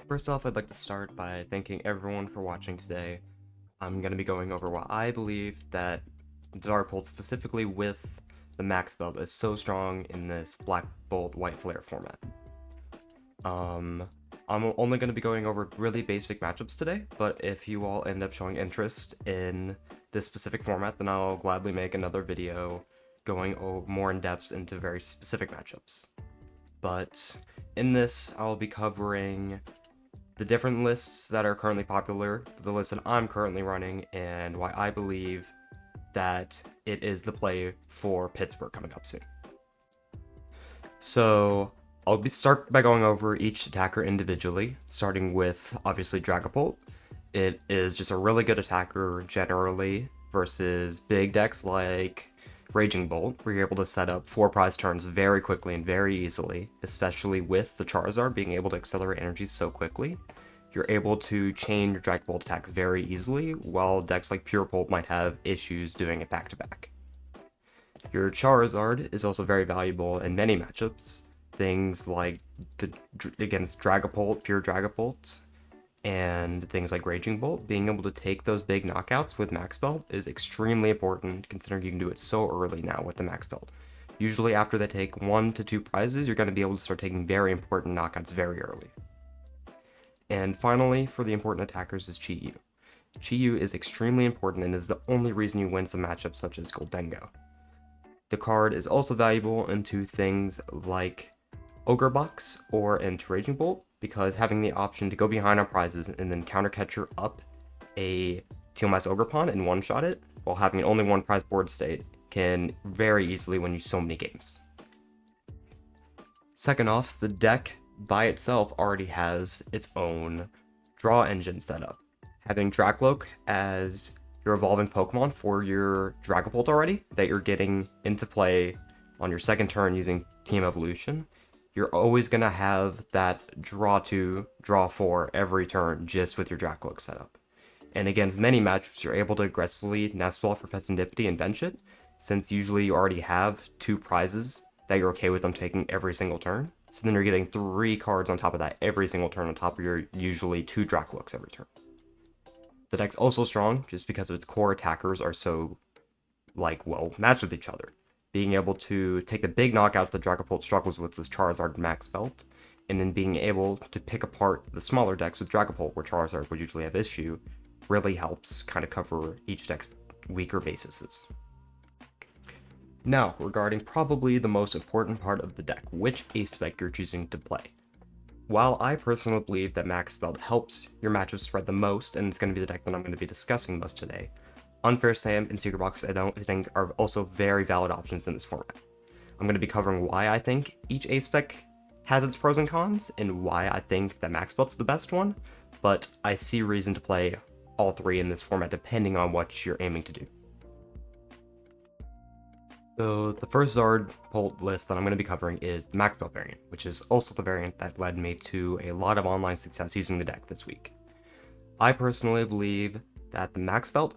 First off, I'd like to start by thanking everyone for watching today. I'm going to be going over why I believe that ZardPult, specifically with the Max Belt, is so strong in this Black Bolt White Flare format. I'm only going to be going over really basic matchups today, but if you all end up showing interest in this specific format, then I'll gladly make another video going more in depth into very specific matchups. But in this, I'll be covering the different lists that are currently popular, the list that I'm currently running, and why I believe that it is the play for Pittsburgh coming up soon. So I'll start by going over each attacker individually, starting with obviously Dragapult. It is just a really good attacker generally versus big decks like Raging Bolt, where you're able to set up 4 prize turns very quickly and very easily, especially with the Charizard being able to accelerate energy so quickly. You're able to chain your Dragapult attacks very easily, while decks like Pure Bolt might have issues doing it back-to-back. Your Charizard is also very valuable in many matchups, things like against Dragapult, Pure Dragapult, and things like Raging Bolt. Being able to take those big knockouts with Max Belt is extremely important, considering you can do it so early now with the Max Belt. Usually after they take 1 to 2 prizes, you're going to be able to start taking very important knockouts very early. And finally, for the important attackers is Chi-Yu. Chi-Yu is extremely important and is the only reason you win some matchups such as Goldengo. The card is also valuable into things like Ogre Bucks or into Raging Bolt, because having the option to go behind on prizes and then counter catcher up a Teal Mass Ogerpon and one-shot it, while having only 1 prize board state, can very easily win you so many games. Second off, the deck by itself already has its own draw engine set up. Having Drakloak as your evolving Pokemon for your Dragapult already, that you're getting into play on your second turn using Team Evolution, you're always going to have that draw 2, draw 4 every turn just with your Drakloak setup. And against many matchups, you're able to aggressively Nest Ball for Fezandipiti and bench it, since usually you already have 2 prizes that you're okay with them taking every single turn. So then you're getting 3 cards on top of that every single turn on top of your usually 2 Drakloaks every turn. The deck's also strong just because its core attackers are so, well matched with each other. Being able to take the big knockouts that Dragapult struggles with Charizard Max Belt, and then being able to pick apart the smaller decks with Dragapult, where Charizard would usually have issue, really helps kind of cover each deck's weaker bases. Now, regarding probably the most important part of the deck, which ace spec you're choosing to play. While I personally believe that Max Belt helps your matchup spread the most, and it's going to be the deck that I'm going to be discussing most today, Unfair Sam and Secret Box I don't think are also very valid options in this format. I'm going to be covering why I think each ace spec has its pros and cons, and why I think that Max Belt's the best one, but I see reason to play all 3 in this format depending on what you're aiming to do. So the first ZardPult list that I'm going to be covering is the Max Belt variant, which is also the variant that led me to a lot of online success using the deck this week. I personally believe that the Max Belt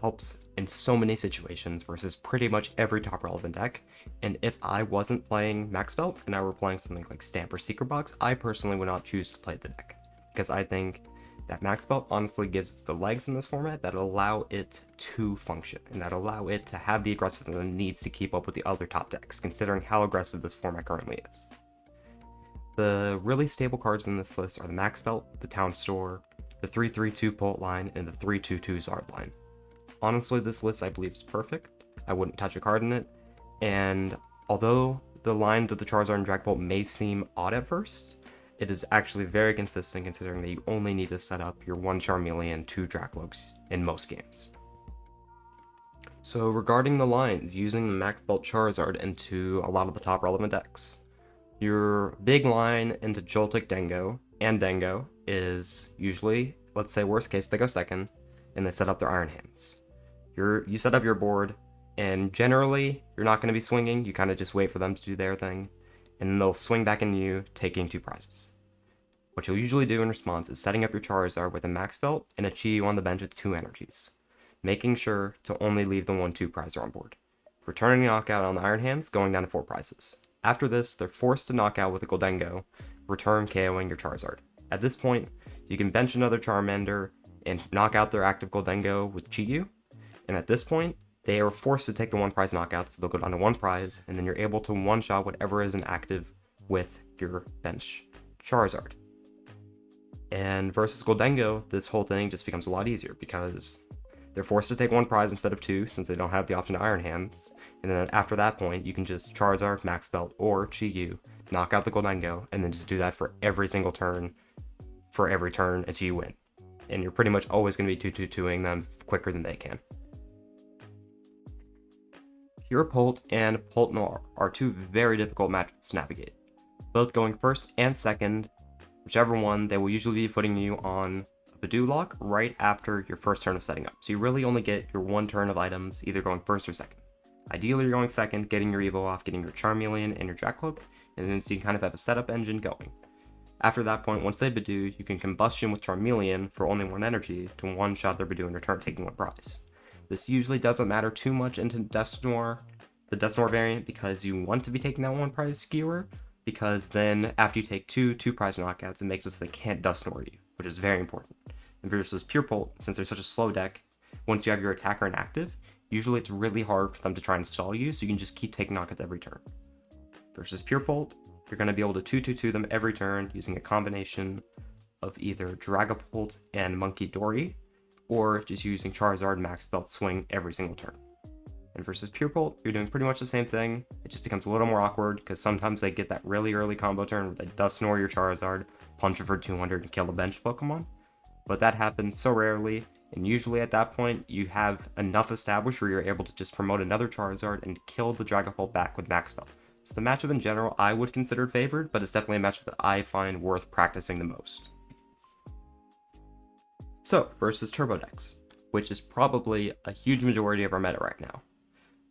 helps in so many situations versus pretty much every top relevant deck, and if I wasn't playing Max Belt and I were playing something like Stamp or Secret Box, I personally would not choose to play the deck, because I think that Max Belt honestly gives it the legs in this format that allow it to function, and that allow it to have the aggressiveness it needs to keep up with the other top decks, considering how aggressive this format currently is. The really stable cards in this list are the Max Belt, the Town Store, the 3-3-2 Bolt line, and the 3-2-2 Zard line. Honestly, this list I believe is perfect. I wouldn't touch a card in it, and although the lines of the Charizard and Dragapult may seem odd at first, it is actually very consistent considering that you only need to set up your 1 Charmeleon, 2 Drakloaks in most games. So regarding the lines, using the Max Belt Charizard into a lot of the top relevant decks, your big line into Joltik Dengo and Dengo is usually, let's say worst case, they go second, and they set up their Iron Hands. You set up your board, and generally, you're not going to be swinging, you kind of just wait for them to do their thing, and then they'll swing back into you, taking 2 prizes. What you'll usually do in response is setting up your Charizard with a Max Belt and a Chi-Yu on the bench with 2 energies, making sure to only leave the 1-2 prizer on board. Returning a knockout on the Iron Hands, going down to 4 prizes. After this, they're forced to knock out with a Goldengo, return KOing your Charizard. At this point, you can bench another Charmander and knock out their active Goldengo with Chi-Yu, and at this point, they are forced to take the one prize knockout, so they'll go down to one prize, and then you're able to one-shot whatever is inactive with your bench Charizard. And versus Goldengo, this whole thing just becomes a lot easier because they're forced to take one prize instead of two since they don't have the option to Iron Hands, and then after that point, you can just Charizard, Max Belt, or Chi-Yu, knock out the Goldengo, and then just do that for every single turn, for every turn until you win. And you're pretty much always going to be 2-2-2ing them quicker than they can. Dragapult and Pult Noir are two very difficult matchups to navigate. Both going first and second, whichever one, they will usually be putting you on a Badoo lock right after your first turn of setting up. So you really only get your one turn of items either going first or second. Ideally, you're going second, getting your Evo off, getting your Charmeleon and your Drakloak, and then so you can kind of have a setup engine going. After that point, once they Badoo, you can Combustion with Charmeleon for only one energy to one-shot their Badoo in return, taking one prize. This usually doesn't matter too much into the Dust Noir variant because you want to be taking that one prize skewer, because then after you take two prize knockouts, it makes it so they can't Dust Noir you, which is very important. And versus Pure Pult, since they're such a slow deck, once you have your attacker inactive, usually it's really hard for them to try and stall you, so you can just keep taking knockouts every turn. Versus Pure Pult, you're going to be able to 2-2-2 them every turn using a combination of either Dragapult and Munkidori, or just using Charizard Max Belt Swing every single turn. And versus Pure Pult, you're doing pretty much the same thing. It just becomes a little more awkward because sometimes they get that really early combo turn where they Dust Noir your Charizard, punch it for 200 and kill the bench Pokemon. But that happens so rarely, and usually at that point, you have enough established where you're able to just promote another Charizard and kill the Dragapult back with Max Belt. So the matchup in general, I would consider favored, but it's definitely a matchup that I find worth practicing the most. So, versus Turbo decks, which is probably a huge majority of our meta right now.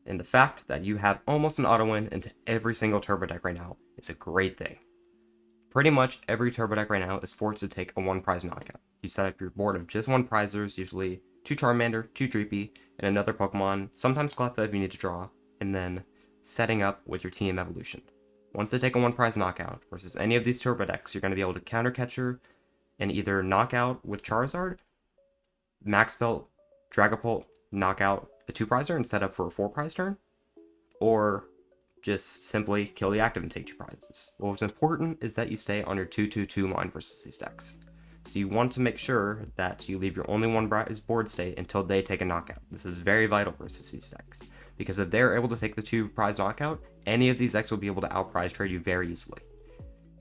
And the fact that you have almost an auto win into every single Turbo deck right now is a great thing. Pretty much every Turbo deck right now is forced to take a one prize knockout. You set up your board of just one prizers, usually 2 Charmander, 2 Dreepy, and another Pokemon, sometimes Cleffa if you need to draw, and then setting up with your TM evolution. Once they take a one prize knockout versus any of these Turbo decks, you're going to be able to counter catcher and either knock out with Charizard, Max Belt, Dragapult, knock out a 2 prizer and set up for a 4 prize turn, or just simply kill the active and take 2 prizes. What's important is that you stay on your 2-2-2 line versus these decks. So you want to make sure that you leave your only one prize board state until they take a knockout. This is very vital versus these decks, because if they're able to take the 2 prize knockout, any of these decks will be able to outprize trade you very easily.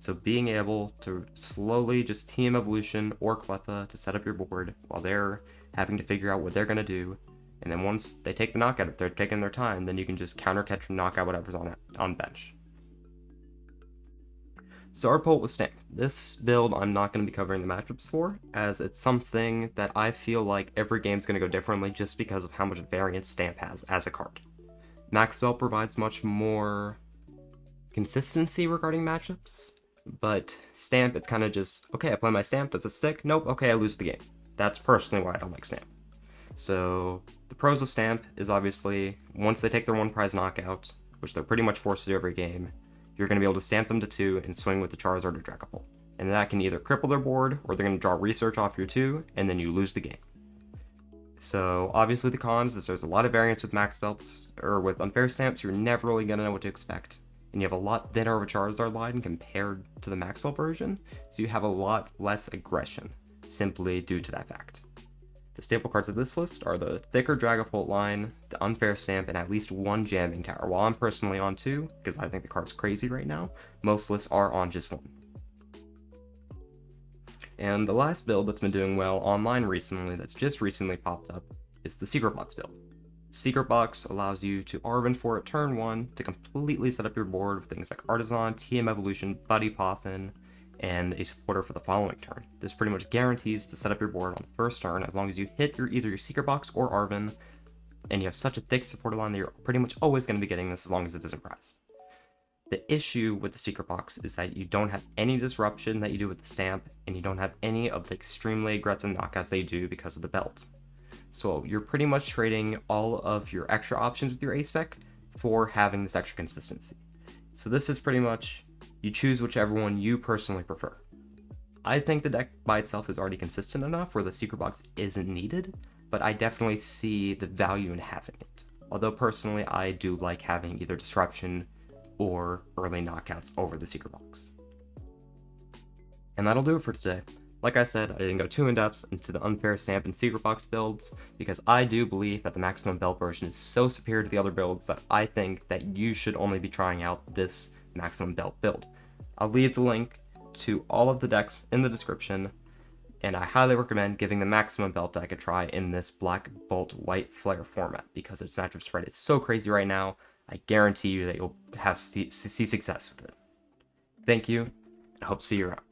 So being able to slowly just TM Evolution or Cleffa to set up your board while they're having to figure out what they're going to do, and then once they take the knockout, if they're taking their time, then you can just counter catch and knock out whatever's on bench. ZardPult with Stamp. This build I'm not going to be covering the matchups for, as it's something that I feel like every game's going to go differently just because of how much variance Stamp has as a card. Max Belt provides much more consistency regarding matchups, but Stamp, it's kind of just, okay, I play my Stamp, does it stick? Nope, okay, I lose the game. That's personally why I don't like Stamp. So the pros of Stamp is obviously, once they take their one prize knockout, which they're pretty much forced to do every game, you're going to be able to stamp them to 2 and swing with the Charizard or Dragapult. And that can either cripple their board, or they're going to draw research off your 2, and then you lose the game. So obviously the cons is there's a lot of variance with Max Belts, or with Unfair Stamps, you're never really going to know what to expect. And you have a lot thinner of a Charizard line compared to the Max Belt version, so you have a lot less aggression, simply due to that fact. The staple cards of this list are the thicker Dragapult line, the Unfair Stamp, and at least one Jamming Tower. While I'm personally on 2, because I think the card's crazy right now, most lists are on just 1. And the last build that's been doing well online recently, that's just recently popped up, is the Secret Box build. Secret Box allows you to Arven for at turn 1 to completely set up your board with things like Artisan, TM Evolution, Buddy Poffin, and a supporter for the following turn. This pretty much guarantees to set up your board on the first turn as long as you hit either your Secret Box or Arven, and you have such a thick supporter line that you're pretty much always going to be getting this as long as it isn't prize. The issue with the Secret Box is that you don't have any disruption that you do with the Stamp, and you don't have any of the extremely aggressive knockouts they do because of the belt. So you're pretty much trading all of your extra options with your Ace Spec for having this extra consistency. So this is pretty much, you choose whichever one you personally prefer. I think the deck by itself is already consistent enough where the secret box isn't needed, but I definitely see the value in having it. Although personally, I do like having either Disruption or early knockouts over the secret box. And that'll do it for today. Like I said, I didn't go too in-depth into the unfair stamp and secret box builds, because I do believe that the Maximum Belt version is so superior to the other builds that I think that you should only be trying out this Maximum Belt build. I'll leave the link to all of the decks in the description, and I highly recommend giving the Maximum Belt deck a try in this Black Bolt White Flare format, because its matchup spread is so crazy right now. I guarantee you that you'll see success with it. Thank you, and I hope to see you around.